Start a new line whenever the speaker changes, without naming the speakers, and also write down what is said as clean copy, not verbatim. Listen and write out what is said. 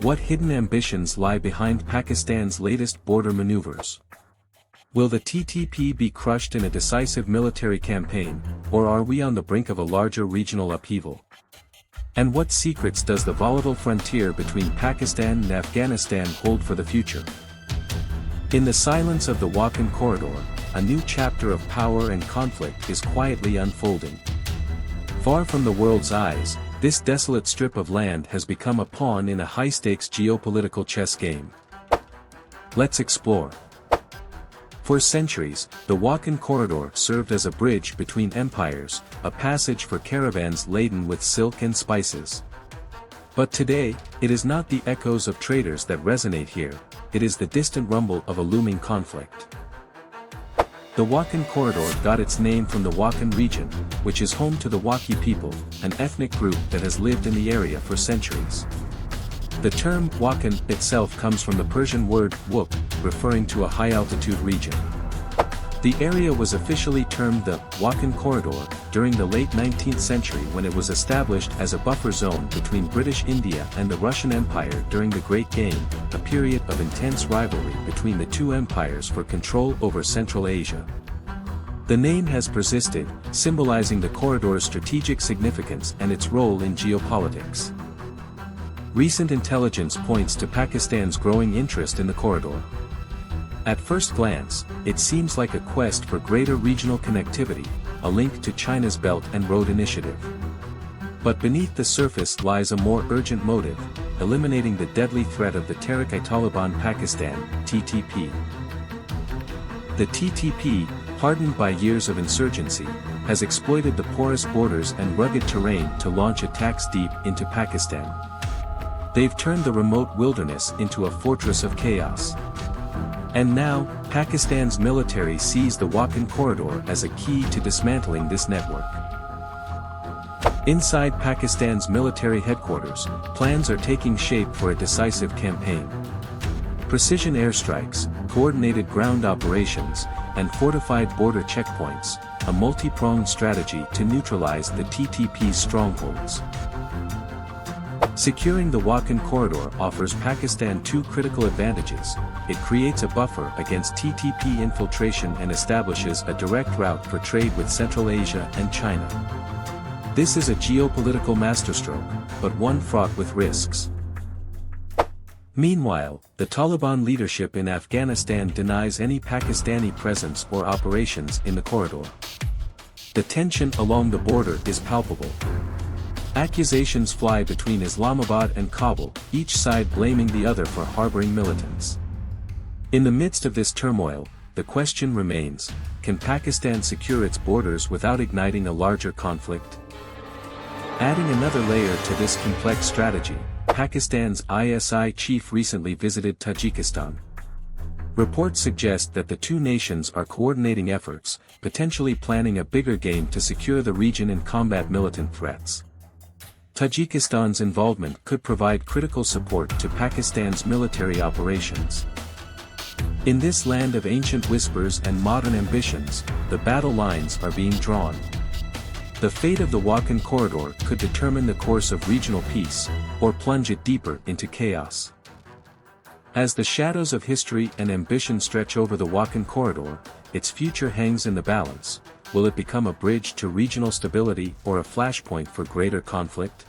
What hidden ambitions lie behind Pakistan's latest border maneuvers? Will the TTP be crushed in a decisive military campaign, or are we on the brink of a larger regional upheaval? And what secrets does the volatile frontier between Pakistan and Afghanistan hold for the future? In the silence of the Wakhan Corridor, a new chapter of power and conflict is quietly unfolding. Far from the world's eyes, this desolate strip of land has become a pawn in a high-stakes geopolitical chess game. Let's explore. For centuries, the Wakhan Corridor served as a bridge between empires, a passage for caravans laden with silk and spices. But today, it is not the echoes of traders that resonate here, it is the distant rumble of a looming conflict. The Wakhan Corridor got its name from the Wakhan region, which is home to the Wakhi people, an ethnic group that has lived in the area for centuries. The term Wakhan itself comes from the Persian word wuk, referring to a high-altitude region. The area was officially termed the Wakhan Corridor during the late 19th century when it was established as a buffer zone between British India and the Russian Empire during the Great Game, a period of intense rivalry between the two empires for control over Central Asia. The name has persisted, symbolizing the corridor's strategic significance and its role in geopolitics. Recent intelligence points to Pakistan's growing interest in the corridor. At first glance, it seems like a quest for greater regional connectivity, a link to China's Belt and Road Initiative. But beneath the surface lies a more urgent motive, eliminating the deadly threat of the Tehrik-i-Taliban Pakistan, TTP. The TTP, hardened by years of insurgency, has exploited the porous borders and rugged terrain to launch attacks deep into Pakistan. They've turned the remote wilderness into a fortress of chaos. And now, Pakistan's military sees the Wakhan Corridor as a key to dismantling this network. Inside Pakistan's military headquarters, plans are taking shape for a decisive campaign. Precision airstrikes, coordinated ground operations, and fortified border checkpoints, a multi-pronged strategy to neutralize the TTP's strongholds. Securing the Wakhan Corridor offers Pakistan two critical advantages. It creates a buffer against TTP infiltration and establishes a direct route for trade with Central Asia and China. This is a geopolitical masterstroke, but one fraught with risks. Meanwhile, the Taliban leadership in Afghanistan denies any Pakistani presence or operations in the corridor. The tension along the border is palpable. Accusations fly between Islamabad and Kabul, each side blaming the other for harboring militants. In the midst of this turmoil, the question remains, can Pakistan secure its borders without igniting a larger conflict? Adding another layer to this complex strategy, Pakistan's ISI chief recently visited Tajikistan. Reports suggest that the two nations are coordinating efforts, potentially planning a bigger game to secure the region and combat militant threats. Tajikistan's involvement could provide critical support to Pakistan's military operations. In this land of ancient whispers and modern ambitions, the battle lines are being drawn. The fate of the Wakhan Corridor could determine the course of regional peace, or plunge it deeper into chaos. As the shadows of history and ambition stretch over the Wakhan Corridor, its future hangs in the balance. Will it become a bridge to regional stability or a flashpoint for greater conflict?